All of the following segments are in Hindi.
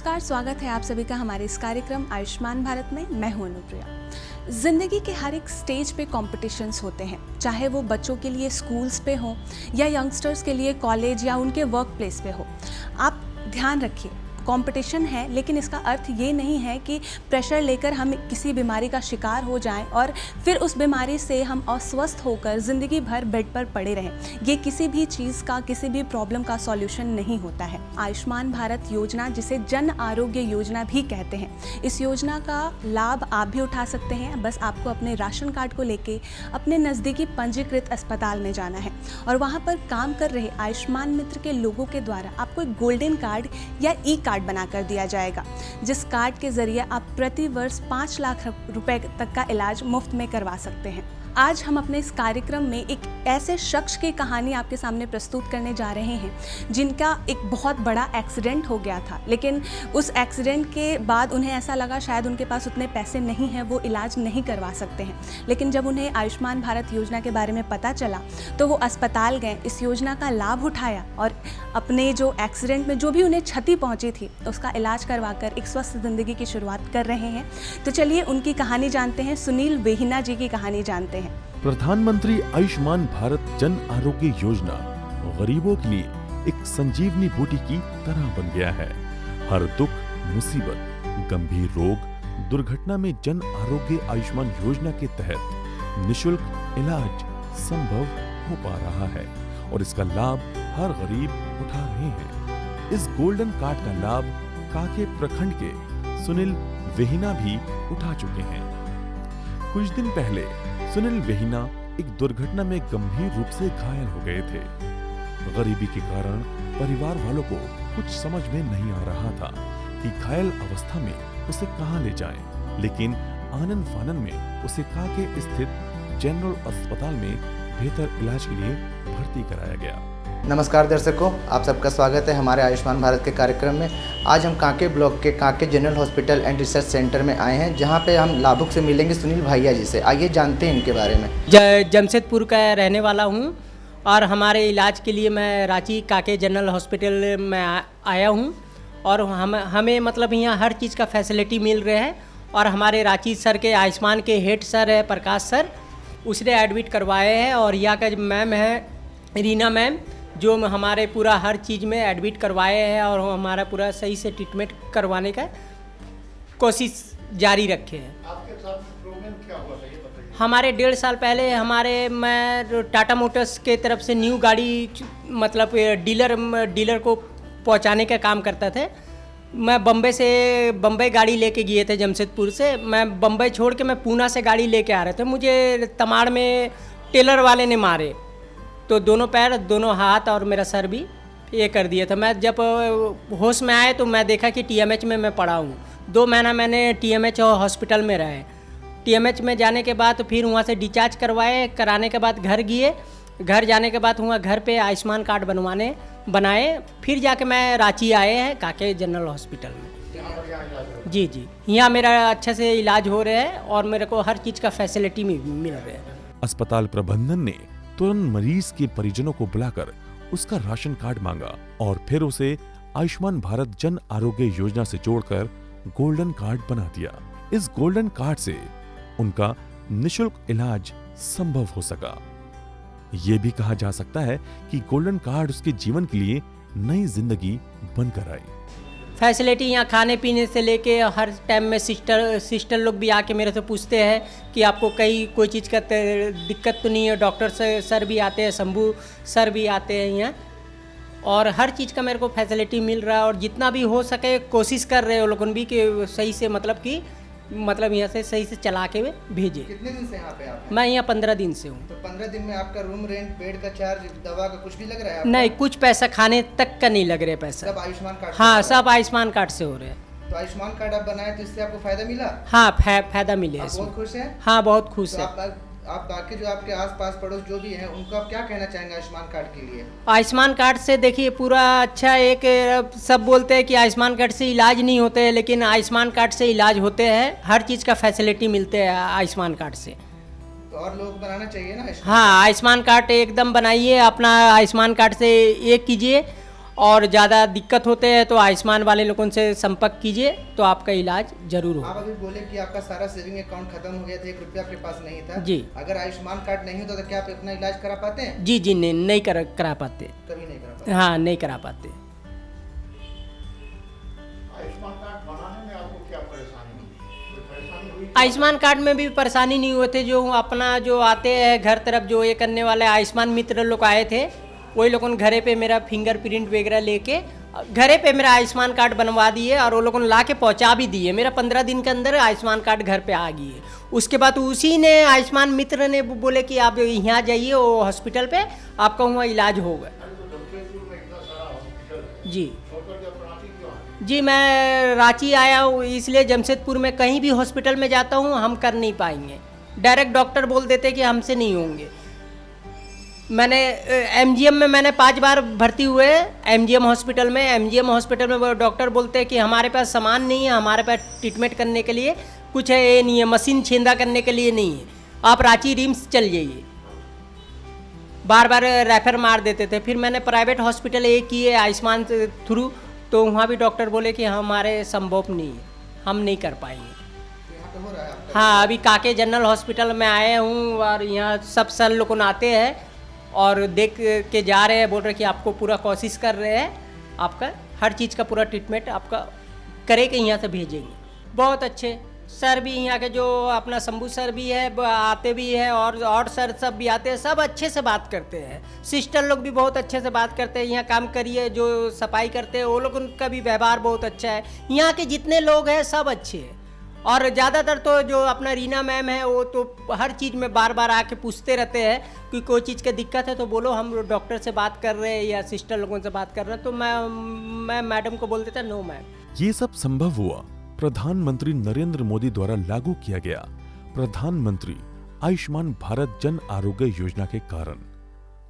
नमस्कार, स्वागत है आप सभी का हमारे इस कार्यक्रम आयुष्मान भारत में। मैं हूं अनुप्रिया। जिंदगी के हर एक स्टेज पे कॉम्पिटिशन्स होते हैं, चाहे वो बच्चों के लिए स्कूल्स पे हो या यंगस्टर्स के लिए कॉलेज या उनके वर्क प्लेस पे हो। आप ध्यान रखिए, कंपटीशन है, लेकिन इसका अर्थ ये नहीं है कि प्रेशर लेकर हम किसी बीमारी का शिकार हो जाएं और फिर उस बीमारी से हम अस्वस्थ होकर ज़िंदगी भर बेड पर पड़े रहें। ये किसी भी चीज़ का, किसी भी प्रॉब्लम का सॉल्यूशन नहीं होता है। आयुष्मान भारत योजना, जिसे जन आरोग्य योजना भी कहते हैं, इस योजना का लाभ आप भी उठा सकते हैं। बस आपको अपने राशन कार्ड को लेके अपने नज़दीकी पंजीकृत अस्पताल में जाना है और वहाँ पर काम कर रहे आयुष्मान मित्र के लोगों के द्वारा आपको एक गोल्डन कार्ड या ई कार्ड बनाकर दिया जाएगा, जिस कार्ड के जरिए आप प्रति वर्ष 5 लाख रुपए तक का इलाज मुफ्त में करवा सकते हैं। आज हम अपने इस कार्यक्रम में एक ऐसे शख्स की कहानी आपके सामने प्रस्तुत करने जा रहे हैं जिनका एक बहुत बड़ा एक्सीडेंट हो गया था, लेकिन उस एक्सीडेंट के बाद उन्हें ऐसा लगा शायद उनके पास उतने पैसे नहीं हैं, वो इलाज नहीं करवा सकते हैं। लेकिन जब उन्हें आयुष्मान भारत योजना के बारे में पता चला तो वो अस्पताल गए, इस योजना का लाभ उठाया और अपने जो एक्सीडेंट में जो भी उन्हें क्षति पहुंची थी उसका इलाज करवाकर एक स्वस्थ ज़िंदगी की शुरुआत कर रहे हैं। तो चलिए उनकी कहानी जानते हैं। सुनील वेहिना जी की कहानी जानते हैं। प्रधानमंत्री आयुष्मान भारत जन आरोग्य योजना गरीबों के लिए एक संजीवनी बूटी की तरह बन गया है। हर दुख, मुसीबत, गंभीर रोग, दुर्घटना में जन आरोग्य आयुष्मान योजना के तहत निशुल्क इलाज संभव हो पा रहा है और इसका लाभ हर गरीब उठा रहे हैं। इस गोल्डन कार्ड का लाभ काके प्रखंड के सुनील वेहिना भी उठा चुके हैं। कुछ दिन पहले सुनील वेहिना एक दुर्घटना में गंभीर रूप से घायल हो गए थे। गरीबी के कारण परिवार वालों को कुछ समझ में नहीं आ रहा था कि घायल अवस्था में उसे कहां ले जाएं, लेकिन आनन फानन में उसे काके स्थित जनरल अस्पताल में बेहतर इलाज के लिए भर्ती कराया गया। नमस्कार दर्शकों, आप सबका स्वागत है हमारे आयुष्मान भारत के कार्यक्रम में। आज हम कांके ब्लॉक के Kanke general hospital and research centre में आए हैं, जहां पे हम लाभुक से मिलेंगे सुनील भैया जी से। आइए जानते हैं इनके बारे में। जमशेदपुर का रहने वाला हूं और हमारे इलाज के लिए मैं रांची कांके जनरल हॉस्पिटल में आया हूं और हमें मतलब यहाँ हर चीज़ का फैसिलिटी मिल रहा है। और हमारे रांची सर के आयुष्मान के हेड सर है प्रकाश सर, उसने एडमिट करवाए हैं और यहाँ का मैम है रीना मैम, जो हमारे पूरा हर चीज़ में एडमिट करवाए हैं और हमारा पूरा सही से ट्रीटमेंट करवाने का कोशिश जारी रखे हैं। आपके साथ प्रॉब्लम क्या हुआ था ये बताइए। हमारे 1.5 साल पहले मैं टाटा मोटर्स के तरफ से न्यू गाड़ी मतलब डीलर को पहुंचाने का काम करता था। मैं बम्बई गाड़ी लेके गए थे जमशेदपुर से। मैं बम्बई छोड़ के मैं पूना से गाड़ी लेके आ रहे थे। मुझे तमाड़ में टेलर वाले ने मारे तो दोनों पैर, दोनों हाथ और मेरा सर भी ये कर दिया था। मैं जब होश में आए तो मैं देखा कि टीएमएच में मैं पड़ा हूँ। 2 महीना मैंने टीएमएच हॉस्पिटल में रहे। टीएमएच में जाने के बाद फिर वहाँ से डिस्चार्ज कराने के बाद घर जाने के बाद वहाँ घर पे आयुष्मान कार्ड बनाए। फिर जाके मैं रांची आए हैं काके जनरल हॉस्पिटल में। जी, यहाँ मेरा अच्छे से इलाज हो रहा है और मेरे को हर चीज़ का फैसिलिटी मिल रहा है। अस्पताल प्रबंधन ने तुरंत मरीज के परिजनों को बुलाकर उसका राशन कार्ड मांगा और फिर उसे आयुष्मान भारत जन आरोग्य योजना से जोड़कर गोल्डन कार्ड बना दिया। इस गोल्डन कार्ड से उनका निशुल्क इलाज संभव हो सका। ये भी कहा जा सकता है कि गोल्डन कार्ड उसके जीवन के लिए नई जिंदगी बनकर आई। फैसिलिटी यहाँ खाने पीने से लेके हर टाइम में सिस्टर लोग भी आके मेरे से पूछते हैं कि आपको कोई चीज़ का दिक्कत तो नहीं है। डॉक्टर सर भी आते हैं, शंभू सर भी आते हैं यहाँ, और हर चीज़ का मेरे को फैसिलिटी मिल रहा है। और जितना भी हो सके कोशिश कर रहे हो लोगों भी कि सही से मतलब यहाँ से सही से चला के भेजे। कितने दिन से यहाँ पे आप हैं? मैं यहाँ 15 दिन से हूँ। तो 15 दिन में आपका रूम रेंट, बेड का चार्ज, दवा का कुछ भी लग रहा है आपको? नहीं, कुछ पैसा खाने तक का नहीं लग रहा है पैसा। सब आयुष्मान कार्ड? हाँ, सब आयुष्मान कार्ड से हो रहे हैं। तो आयुष्मान कार्ड आप बनाए तो इससे आपको फायदा मिला? हाँ, फायदा मिले। बहुत खुश हैं? हाँ, बहुत खुश तो है। आप बाकी जो आपके आसपास पड़ोस जो भी हैं उनको आप क्या कहना चाहेंगे आयुष्मान कार्ड के लिए? आयुष्मान कार्ड से देखिए पूरा अच्छा एक सब बोलते हैं कि आयुष्मान कार्ड से इलाज नहीं होते हैं, लेकिन आयुष्मान कार्ड से इलाज होते हैं। हर चीज़ का फैसिलिटी मिलते हैं आयुष्मान कार्ड से। तो और लोग बनाना चाहिए ना? हाँ, आयुष्मान कार्ड एकदम बनाइए, अपना आयुष्मान कार्ड से एक कीजिए और ज़्यादा दिक्कत होते हैं तो आयुष्मान वाले लोगों से संपर्क कीजिए, तो आपका इलाज जरूर आप होगा। अभी बोले कि आपका सारा सेविंग अकाउंट खत्म हो गया था, 1 रुपया आपके पास नहीं था। जी। अगर आयुष्मान कार्ड नहीं होता तो क्या आप अपना इलाज करा पाते हैं? जी जी, नहीं करा पाते। कभी नहीं करा पाते। हाँ, नहीं करा पाते। आयुष्मान कार्ड बनाने में आपको क्या परेशानी हुई? कोई परेशानी हुई? आयुष्मान कार्ड में भी परेशानी नहीं हुए थे, जो अपना जो आते हैं घर तरफ जो ये करने वाले आयुष्मान मित्र लोग आए थे, वही लोगों ने घरे पे मेरा फिंगरप्रिंट वगैरह लेके घरे पे मेरा आयुष्मान कार्ड बनवा दिए और वो लोगों ने ला के पहुँचा भी दिए। मेरा 15 दिन के अंदर आयुष्मान कार्ड घर पे आ गई है। उसके बाद उसी ने आयुष्मान मित्र ने बोले कि आप यहाँ जाइए वो हॉस्पिटल पे, आपका वहाँ इलाज होगा। अरे तो जमशेदपुर में इतना सारा हॉस्पिटल है, जी छोड़कर जब रांची क्यों आए? जी, मैं रांची आया हूँ, इसलिए जमशेदपुर में कहीं भी हॉस्पिटल में जाता हूँ हम कर नहीं पाएंगे। डायरेक्ट डॉक्टर बोल देते कि हमसे नहीं होंगे। मैंने एमजीएम में मैंने 5 बार भर्ती हुए एमजीएम हॉस्पिटल में। एमजीएम हॉस्पिटल में वो डॉक्टर बोलते हैं कि हमारे पास सामान नहीं है, हमारे पास ट्रीटमेंट करने के लिए कुछ है ये नहीं है, मशीन छेंदा करने के लिए नहीं है, आप रांची रिम्स चल जाइए। बार बार रेफर मार देते थे। फिर मैंने प्राइवेट हॉस्पिटल एक किए आयुष्मान थ्रू, तो वहाँ भी डॉक्टर बोले कि हमारे संभव नहीं है, हम नहीं कर पाएंगे। तो यहाँ पे हो रहा है आपका? हाँ, अभी काके जनरल हॉस्पिटल में आए हूँ और यहाँ सब सर लोग आते हैं और देख के जा रहे हैं, बोल रहे कि आपको पूरा कोशिश कर रहे हैं, आपका हर चीज़ का पूरा ट्रीटमेंट आपका करे के यहाँ से भेजेंगे। बहुत अच्छे सर भी यहाँ के जो अपना शंभू सर भी है आते भी है और सर सब भी आते हैं, सब अच्छे से बात करते हैं। सिस्टर लोग भी बहुत अच्छे से बात करते हैं। यहाँ काम करिए जो सफाई करते हैं वो लोग, उनका भी व्यवहार बहुत अच्छा है। यहाँ के जितने लोग हैं सब अच्छे हैं। और ज़्यादातर तो जो अपना रीना मैम है वो तो हर चीज़ में बार बार आके पूछते रहते हैं कि कोई चीज़ की दिक्कत है तो बोलो, हम डॉक्टर से बात कर रहे हैं या सिस्टर लोगों से बात कर रहे हैं। तो मैं मैडम को बोल देता नो मैम। ये सब संभव हुआ प्रधानमंत्री नरेंद्र मोदी द्वारा लागू किया गया प्रधानमंत्री आयुष्मान भारत जन आरोग्य योजना के कारण।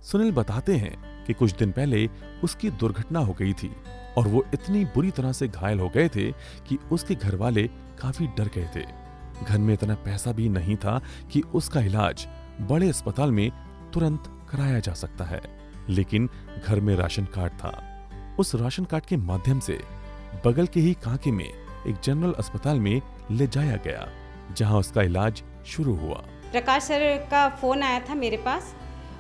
सुनील बताते हैं कि कुछ दिन पहले उसकी दुर्घटना हो गई थी और वो इतनी बुरी तरह से घायल हो गए थे कि उसके घर वाले काफी डर गए थे। घर में इतना पैसा भी नहीं था कि उसका इलाज बड़े अस्पताल में तुरंत कराया जा सकता है, लेकिन घर में राशन कार्ड था। उस राशन कार्ड के माध्यम से बगल के ही कांके में एक जनरल अस्पताल में ले जाया गया, जहां उसका इलाज शुरू हुआ। प्रकाश सर का फ़ोन आया था मेरे पास।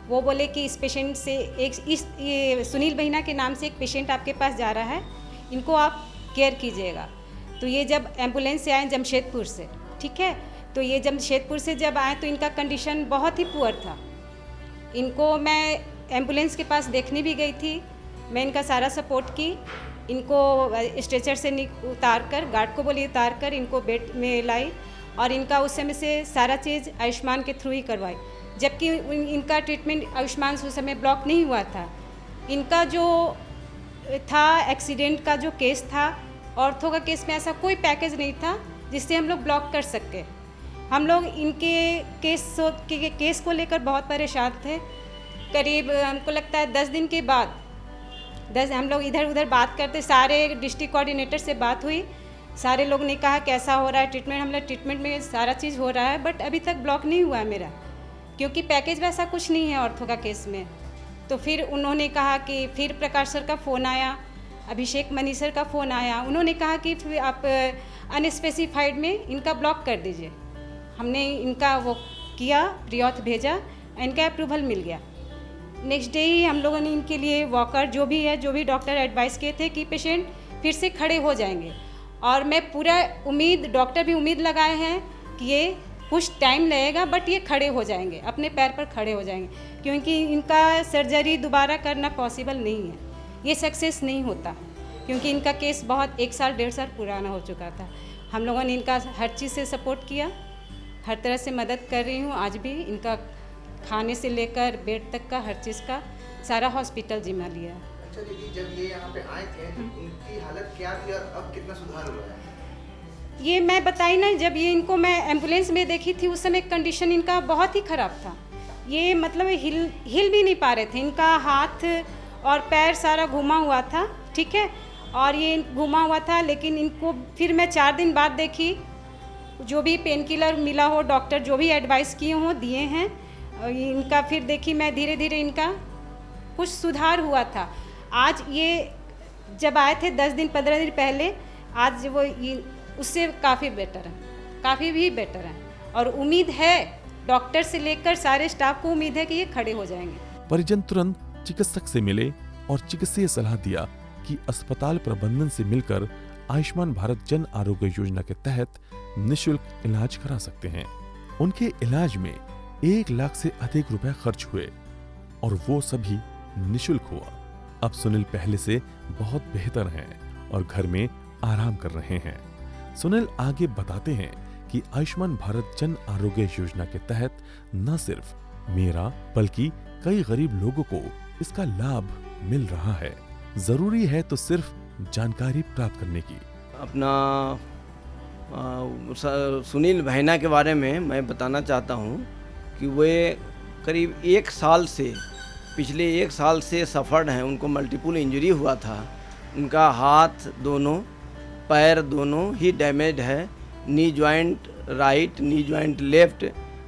वो बोले कि इस पेशेंट से ये सुनील भैया के नाम से एक पेशेंट आपके पास जा रहा है, इनको आप केयर कीजिएगा। तो ये जब एम्बुलेंस से आए जमशेदपुर से, ठीक है, तो ये जमशेदपुर से जब आए तो इनका कंडीशन बहुत ही पुअर था। इनको मैं एम्बुलेंस के पास देखने भी गई थी, मैं इनका सारा सपोर्ट की। इनको स्ट्रेचर से उतार कर, गार्ड को बोली उतार कर इनको बेड में लाई और इनका उस समय से सारा चीज़ आयुष्मान के थ्रू ही करवाई। जबकि इनका ट्रीटमेंट आयुष्मान से उस समय ब्लॉक नहीं हुआ था। इनका जो था एक्सीडेंट का जो केस था, ऑर्थो का केस में ऐसा कोई पैकेज नहीं था जिससे हम लोग ब्लॉक कर सके। हम लोग इनके केस को लेकर बहुत परेशान थे। करीब हमको लगता है 10 दिन के बाद हम लोग इधर उधर बात करते, सारे डिस्ट्रिक्ट कोऑर्डिनेटर से बात हुई, सारे लोग ने कहा कैसा हो रहा है ट्रीटमेंट। हम लोग ट्रीटमेंट में सारा चीज़ हो रहा है, बट अभी तक ब्लॉक नहीं हुआ है मेरा, क्योंकि पैकेज वैसा कुछ नहीं है ऑर्थो का केस में। तो फिर उन्होंने कहा कि फिर प्रकाश सर का फ़ोन आया, अभिषेक मनी सर का फ़ोन आया, उन्होंने कहा कि फिर आप अनस्पेसिफाइड में इनका ब्लॉक कर दीजिए। हमने इनका वो किया, प्रियॉथ भेजा, इनका अप्रूवल मिल गया। नेक्स्ट डे ही हम लोगों ने इनके लिए वॉकर जो भी डॉक्टर एडवाइस किए थे कि पेशेंट फिर से खड़े हो जाएंगे। और मैं पूरा उम्मीद, डॉक्टर भी उम्मीद लगाए हैं कि ये कुछ टाइम लगेगा बट ये खड़े हो जाएंगे, अपने पैर पर खड़े हो जाएंगे, क्योंकि इनका सर्जरी दोबारा करना पॉसिबल नहीं है, ये सक्सेस नहीं होता, क्योंकि इनका केस बहुत 1 साल 1.5 साल पुराना हो चुका था। हम लोगों ने इनका हर चीज़ से सपोर्ट किया, हर तरह से मदद कर रही हूँ। आज भी इनका खाने से लेकर बेड तक का हर चीज़ का सारा हॉस्पिटल जिम्मा लिया। अच्छा दीदी, जब ये यहाँ पे आए थे तो उनकी हालत क्या थी और अब कितना सुधार हुआ है? ये मैं बताई ना, जब ये इनको मैं एम्बुलेंस में देखी थी उस समय कंडीशन इनका बहुत ही ख़राब था। ये मतलब हिल भी नहीं पा रहे थे, इनका हाथ और पैर सारा घुमा हुआ था, ठीक है, और ये घुमा हुआ था। लेकिन इनको फिर मैं 4 दिन बाद देखी, जो भी पेन किलर मिला हो, डॉक्टर जो भी एडवाइस किए हों दिए हैं, इनका फिर देखी मैं धीरे धीरे इनका कुछ सुधार हुआ था। आज ये जब आए थे 10 दिन 15 दिन पहले, आज वो ये उससे काफ़ी बेटर है, काफ़ी भी बेटर है। और उम्मीद है डॉक्टर से लेकर सारे स्टाफ को उम्मीद है कि ये खड़े हो जाएंगे। परिजन तुरंत चिकित्सक से मिले और चिकित्सीय सलाह दिया कि अस्पताल प्रबंधन से मिलकर आयुष्मान भारत जन आरोग्य योजना के तहत निशुल्क इलाज करा सकते हैं। उनके इलाज में 1 लाख से अधिक रुपए खर्च हुए और वो सभी निशुल्क हुआ। अब सुनील पहले से बहुत बेहतर हैं और घर में आराम कर रहे हैं। सुनील आगे बताते हैं कि आयुष्मान भारत जन आरोग्य योजना के तहत न सिर्फ मेरा बल्कि कई गरीब लोगों को इसका लाभ मिल रहा है। जरूरी है तो सिर्फ जानकारी प्राप्त करने की। अपना सुनील भैना के बारे में मैं बताना चाहता हूँ कि वे करीब 1 साल से पिछले 1 साल से सफ़र्ड हैं। उनको मल्टीपल इंजरी हुआ था। उनका हाथ दोनों, पैर दोनों ही डैमेज है। Knee joint right, knee joint left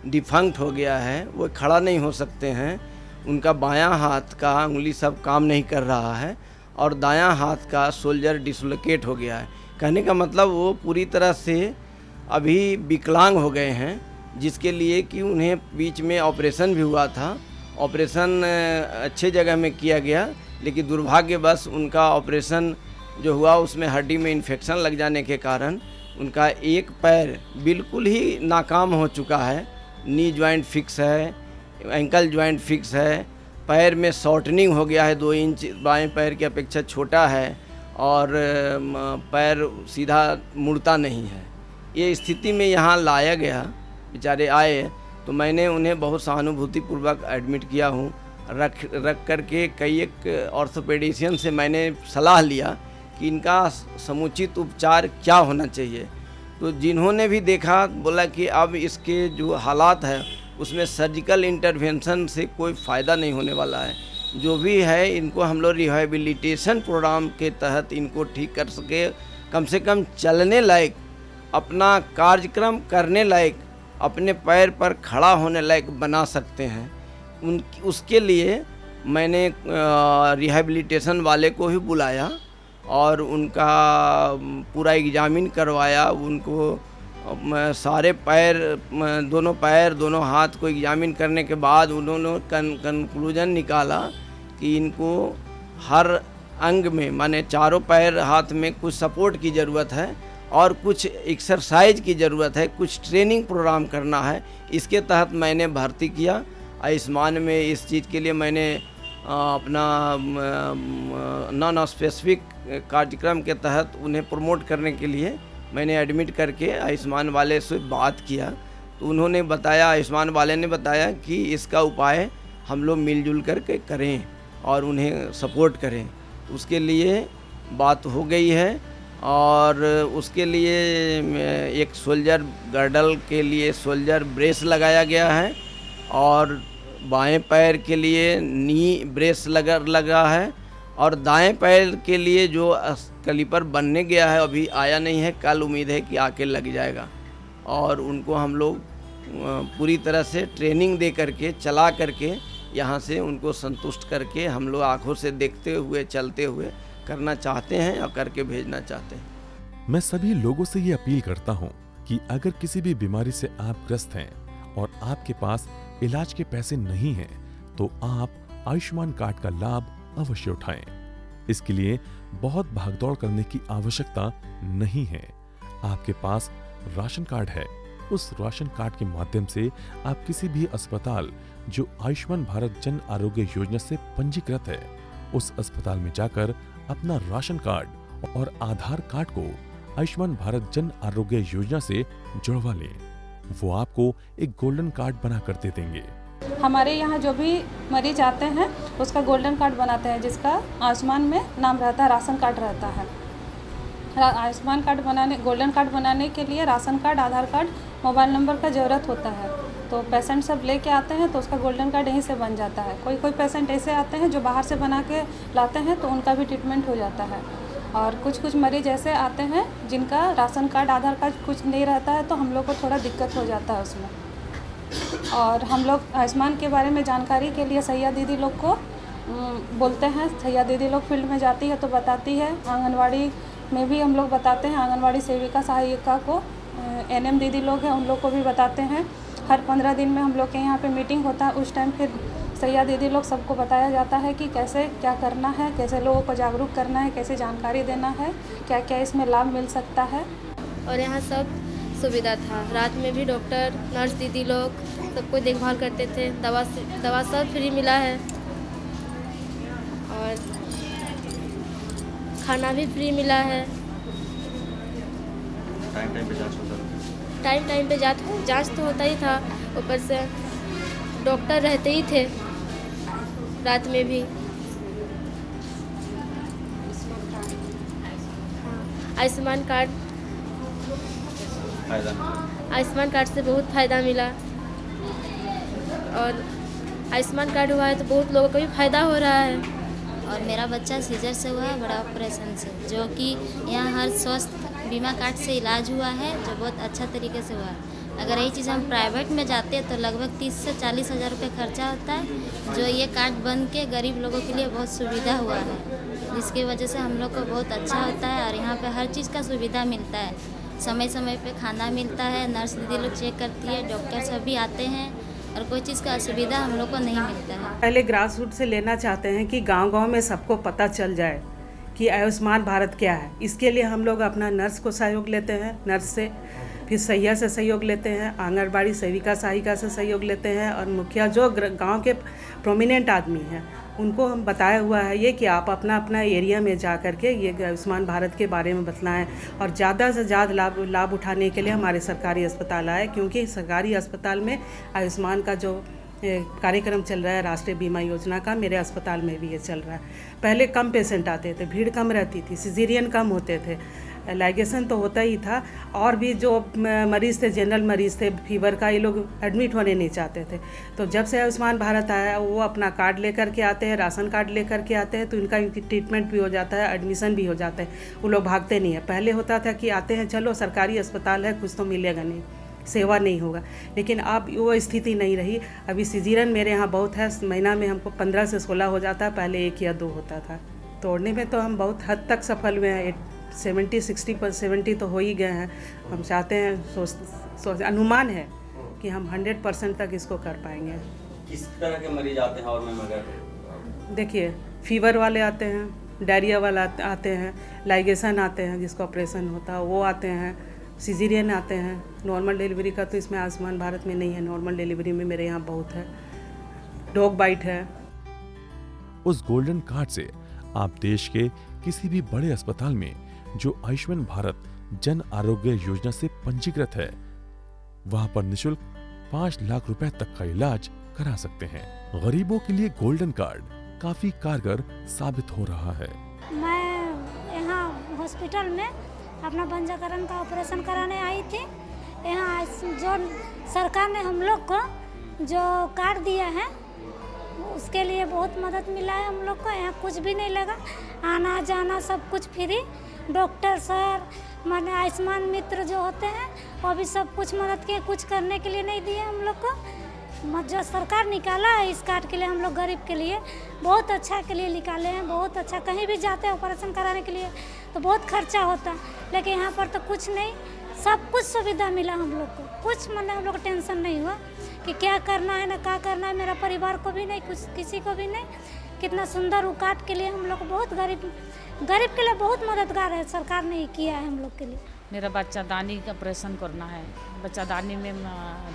defunct हो गया है। वो खड़ा नहीं हो सकते हैं। उनका बायां हाथ का उंगली सब काम नहीं कर रहा है और दायां हाथ का शोल्डर डिसलोकेट हो गया है। कहने का मतलब वो पूरी तरह से अभी विकलांग हो गए हैं, जिसके लिए कि उन्हें बीच में ऑपरेशन भी हुआ था। ऑपरेशन अच्छे जगह में किया गया, लेकिन दुर्भाग्यवश उनका ऑपरेशन जो हुआ उसमें हड्डी में इन्फेक्शन लग जाने के कारण उनका एक पैर बिल्कुल ही नाकाम हो चुका है। नी जॉइंट फिक्स है, एंकल जॉइंट फिक्स है, पैर में शॉर्टनिंग हो गया है, 2 इंच बाएं पैर की अपेक्षा छोटा है और पैर सीधा मुड़ता नहीं है। ये स्थिति में यहाँ लाया गया, बेचारे आए तो मैंने उन्हें बहुत सहानुभूतिपूर्वक एडमिट किया हूँ। रख करके कई एक ऑर्थोपेडिशियन से मैंने सलाह लिया कि इनका समुचित उपचार क्या होना चाहिए। तो जिन्होंने भी देखा बोला कि अब इसके जो हालात है उसमें सर्जिकल इंटरवेंशन से कोई फ़ायदा नहीं होने वाला है। जो भी है इनको हम लोग रिहैबिलिटेशन प्रोग्राम के तहत इनको ठीक कर सके, कम से कम चलने लायक, अपना कार्यक्रम करने लायक, अपने पैर पर खड़ा होने लायक बना सकते हैं। उसके लिए मैंने रिहैबिलिटेशन वाले को ही बुलाया और उनका पूरा एग्जामिन करवाया। उनको सारे पैर, दोनों पैर, दोनों हाथ को एग्जामिन करने के बाद उन्होंने कंक्लूजन निकाला कि इनको हर अंग में, माने चारों पैर हाथ में कुछ सपोर्ट की ज़रूरत है और कुछ एक्सरसाइज की ज़रूरत है, कुछ ट्रेनिंग प्रोग्राम करना है। इसके तहत मैंने भर्ती किया आयुष्मान में। इस चीज़ के लिए मैंने अपना नॉन स्पेसिफिक कार्यक्रम के तहत उन्हें प्रमोट करने के लिए मैंने एडमिट करके आयुष्मान वाले से बात किया। तो उन्होंने बताया, आयुष्मान वाले ने बताया कि इसका उपाय हम लोग मिलजुल करके करें और उन्हें सपोर्ट करें। उसके लिए बात हो गई है और उसके लिए एक शोल्डर गर्डल के लिए शोल्डर ब्रेस लगाया गया है और बाएं पैर के लिए नी ब्रेस लगा है और दाएं पैर के लिए जो कलीपर बनने गया है अभी आया नहीं है। कल उम्मीद है कि आके लग जाएगा और उनको हम लोग पूरी तरह से ट्रेनिंग दे करके, चला करके यहाँ से उनको संतुष्ट करके हम लोग आँखों से देखते हुए, चलते हुए करना चाहते हैं और करके भेजना चाहते हैं। मैं सभी लोगों से ये अपील करता हूँ कि अगर किसी भी बीमारी से आप ग्रस्त हैं और आपके पास इलाज के पैसे नहीं हैं, तो आप आयुष्मान कार्ड का लाभ अवश्य उठाएं। इसके लिए बहुत भागदौड़ करने की आवश्यकता नहीं है। आपके पास राशन कार्ड है, उस राशन कार्ड के माध्यम से आप किसी भी अस्पताल जो आयुष्मान भारत जन आरोग्य योजना से पंजीकृत है, उस अस्पताल में जाकर अपना राशन कार्ड और आधार कार्ड को आयुष्मान भारत जन आरोग्य योजना से जुड़वा लें। वो आपको एक गोल्डन कार्ड बना कर दे देंगे। हमारे यहाँ जो भी मरीज आते हैं उसका गोल्डन कार्ड बनाते हैं, जिसका आयुष्मान में नाम रहता है, राशन कार्ड रहता है। आयुष्मान कार्ड बनाने, गोल्डन कार्ड बनाने के लिए राशन कार्ड, आधार कार्ड, मोबाइल नंबर का ज़रूरत होता है। तो पेशेंट सब लेके आते हैं तो उसका गोल्डन कार्ड यहीं से बन जाता है। कोई पेशेंट ऐसे आते हैं जो बाहर से बना के लाते हैं तो उनका भी ट्रीटमेंट हो जाता है। और कुछ मरीज ऐसे आते हैं जिनका राशन कार्ड, आधार कार्ड कुछ नहीं रहता है, तो हम लोग को थोड़ा दिक्कत हो जाता है उसमें। और हम लोग आयुष्मान के बारे में जानकारी के लिए सैया दीदी लोग को बोलते हैं। सैया दीदी लोग फील्ड में जाती है तो बताती है। आंगनवाड़ी में भी हम लोग बताते हैं। आंगनवाड़ी सेविका सहायिका को एनएम दीदी लोग हैं, उन लोग को भी बताते हैं। हर 15 दिन में हम लोग के यहाँ पे मीटिंग होता है। उस टाइम फिर सैया दीदी लोग सबको बताया जाता है कि कैसे क्या करना है, कैसे लोगों को जागरूक करना है, कैसे जानकारी देना है, क्या क्या इसमें लाभ मिल सकता है। और यहाँ सब सुविधा था। रात में भी डॉक्टर नर्स दीदी लोग सबको देखभाल करते थे। दवा सब फ्री मिला है और खाना भी फ्री मिला है। टाइम पे जांच होता था। टाइम पे जांच तो होता ही था, ऊपर से डॉक्टर रहते ही थे रात में भी। आयुष्मान कार्ड से बहुत फ़ायदा मिला और आयुष्मान कार्ड हुआ है तो बहुत लोगों को भी फ़ायदा हो रहा है। और मेरा बच्चा सीजर से हुआ है, बड़ा ऑपरेशन से, जो कि यहाँ हर स्वास्थ्य बीमा कार्ड से इलाज हुआ है, जो बहुत अच्छा तरीके से हुआ है। अगर यही चीज़ हम प्राइवेट में जाते हैं तो लगभग 30 से 40 हज़ार रुपये खर्चा होता है, जो ये कार्ड बन के गरीब लोगों के लिए बहुत सुविधा हुआ है, जिसकी वजह से हम लोग को बहुत अच्छा होता है। और यहाँ पे हर चीज़ का सुविधा मिलता है, समय समय पे खाना मिलता है, नर्स दीदी लोग चेक करती है, डॉक्टर सभी आते हैं और कोई चीज़ का असुविधा हम लोग को नहीं मिलता है। पहले ग्रास रूट से लेना चाहते हैं कि गांव-गांव में सबको पता चल जाए कि आयुष्मान भारत क्या है। इसके लिए हम लोग अपना नर्स को सहयोग लेते हैं, नर्स से, फिर सैया से सहयोग लेते हैं, आंगनबाड़ी सेविका सहायिका से सहयोग लेते हैं और मुखिया जो गांव के प्रोमिनेंट आदमी हैं उनको हम बताया हुआ है ये कि आप अपना अपना एरिया में जा कर के ये आयुष्मान भारत के बारे में बतलाएं और ज़्यादा से ज़्यादा लाभ उठाने के लिए हमारे सरकारी अस्पताल आए, क्योंकि सरकारी अस्पताल में आयुष्मान का जो कार्यक्रम चल रहा है राष्ट्रीय बीमा योजना का, मेरे अस्पताल में भी ये चल रहा है। पहले कम पेशेंट आते थे, भीड़ कम रहती थी, सिजेरियन कम होते थे, लाइगेशन तो होता ही था, और भी जो मरीज़ थे, जनरल मरीज़ थे, फीवर का, ये लोग एडमिट होने नहीं चाहते थे। तो जब से आयुष्मान भारत आया, वो अपना कार्ड लेकर के आते हैं, राशन कार्ड लेकर के आते हैं, तो इनका ट्रीटमेंट भी हो जाता है, एडमिशन भी हो जाता है, वो लोग भागते नहीं है। पहले होता था कि आते हैं, चलो सरकारी अस्पताल है, कुछ तो मिलेगा नहीं, सेवा नहीं होगा, लेकिन अब वो स्थिति नहीं रही। अभी सिजेरियन मेरे यहाँ बहुत है, महीना में हमको 15 से 16 हो जाता है, पहले 1 या 2 होता था। तोड़ने में तो हम बहुत हद तक सफल हुए हैं, 70 तो हो ही गए हैं। हम चाहते हैं, अनुमान है कि हम 100% तक इसको कर पाएंगे। किस तरह के मरीज आते हैं? और मैं मगर देखिए, फीवर वाले आते हैं, डायरिया वाले आते हैं, लाइगेशन आते हैं जिसको ऑपरेशन होता है वो आते हैं, सिजेरियन आते हैं। नॉर्मल डिलीवरी का तो इसमें आयुष्मान भारत में नहीं है, नॉर्मल डिलीवरी में मेरे यहाँ बहुत है। डॉग बाइट है। उस गोल्डन कार्ड से आप देश के किसी भी बड़े अस्पताल में जो आयुष्मान भारत जन आरोग्य योजना से पंजीकृत है, वहां पर निःशुल्क 5 लाख रुपए तक का इलाज करा सकते हैं। गरीबों के लिए गोल्डन कार्ड काफी कारगर साबित हो रहा है। मैं यहाँ हॉस्पिटल में अपना पंजीकरण का ऑपरेशन कराने आई थी। यहाँ जो सरकार ने हम लोग को जो कार्ड दिया है उसके लिए बहुत मदद मिला है हम लोग को। यहाँ कुछ भी नहीं लगा, आना जाना सब कुछ फ्री। डॉक्टर सर माने आयुष्मान मित्र जो होते हैं वो भी सब कुछ मदद किए, कुछ करने के लिए नहीं दिए हम लोग को। जो सरकार निकाला है इस कार्ड के लिए हम लोग गरीब के लिए बहुत अच्छा के लिए निकाले हैं, बहुत अच्छा। कहीं भी जाते हैं ऑपरेशन कराने के लिए तो बहुत खर्चा होता है, लेकिन यहाँ पर तो कुछ नहीं, सब कुछ सुविधा मिला हम लोग को। कुछ मतलब हम लोग को टेंशन नहीं हुआ कि क्या करना है ना क्या करना है, मेरा परिवार को भी नहीं, कुछ किसी को भी नहीं। कितना सुंदर वो कार्ड के लिए हम लोग बहुत गरीब के लिए बहुत मददगार है, सरकार ने किया है हम लोग के लिए। मेरा बच्चादानी का ऑपरेशन करना है। बच्चादानी में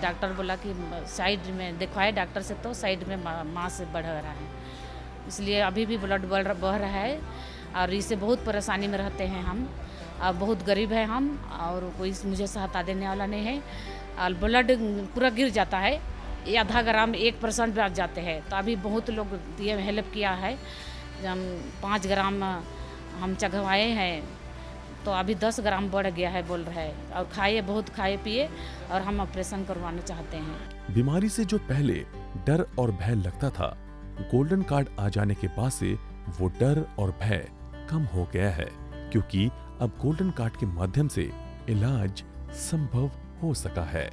डॉक्टर बोला कि साइड में दिखवाए डॉक्टर से, तो साइड में माँ से बढ़ रहा है, इसलिए अभी भी ब्लड बह रहा है और इससे बहुत परेशानी में रहते हैं हम। अब बहुत गरीब है हम और कोई मुझे सहायता देने वाला नहीं है और ब्लड पूरा गिर जाता है, ये आधा ग्राम 1% बढ़ जाते हैं। तो अभी बहुत लोग ये हेल्प किया है, हम 5 ग्राम हम चढ़वाए हैं तो अभी 10 ग्राम बढ़ गया है बोल रहे हैं, और बहुत खाए पिए और हम ऑपरेशन करवाना चाहते हैं। बीमारी से जो पहले डर और भय लगता था, गोल्डन कार्ड आ जाने के बाद से वो डर और भय कम हो गया है, क्योंकि अब गोल्डन कार्ड के माध्यम से इलाज संभव हो सका है।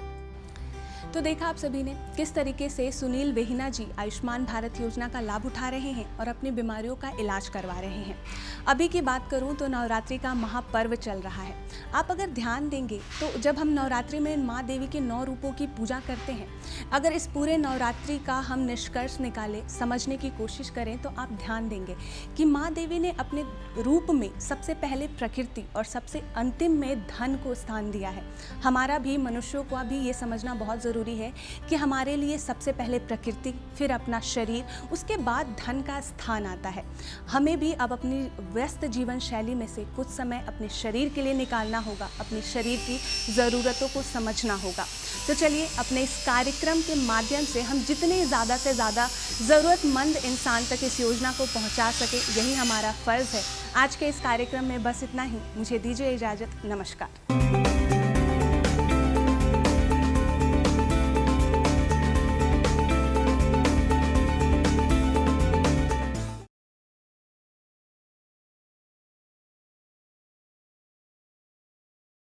तो देखा आप सभी ने किस तरीके से सुनील वेहिना जी आयुष्मान भारत योजना का लाभ उठा रहे हैं और अपनी बीमारियों का इलाज करवा रहे हैं। अभी की बात करूं तो नवरात्रि का महापर्व चल रहा है। आप अगर ध्यान देंगे तो जब हम नवरात्रि में माँ देवी के 9 रूपों की पूजा करते हैं, अगर इस पूरे नवरात्रि का हम निष्कर्ष निकालें, समझने की कोशिश करें तो आप ध्यान देंगे कि माँ देवी ने अपने रूप में सबसे पहले प्रकृति और सबसे अंतिम में धन को स्थान दिया है। हमारा भी, मनुष्यों का भी ये समझना बहुत ज़रूरी है कि हमारे लिए सबसे पहले प्रकृति, फिर अपना शरीर, उसके बाद धन का स्थान आता है। हमें भी अब अपनी व्यस्त जीवन शैली में से कुछ समय अपने शरीर के लिए निकालना होगा, अपने शरीर की ज़रूरतों को समझना होगा। तो चलिए अपने इस कार्यक्रम के माध्यम से हम जितने ज़्यादा से ज़्यादा ज़रूरतमंद इंसान तक इस योजना को पहुंचा सके, यही हमारा फ़र्ज़ है। आज के इस कार्यक्रम में बस इतना ही। मुझे दीजिए इजाज़त। नमस्कार।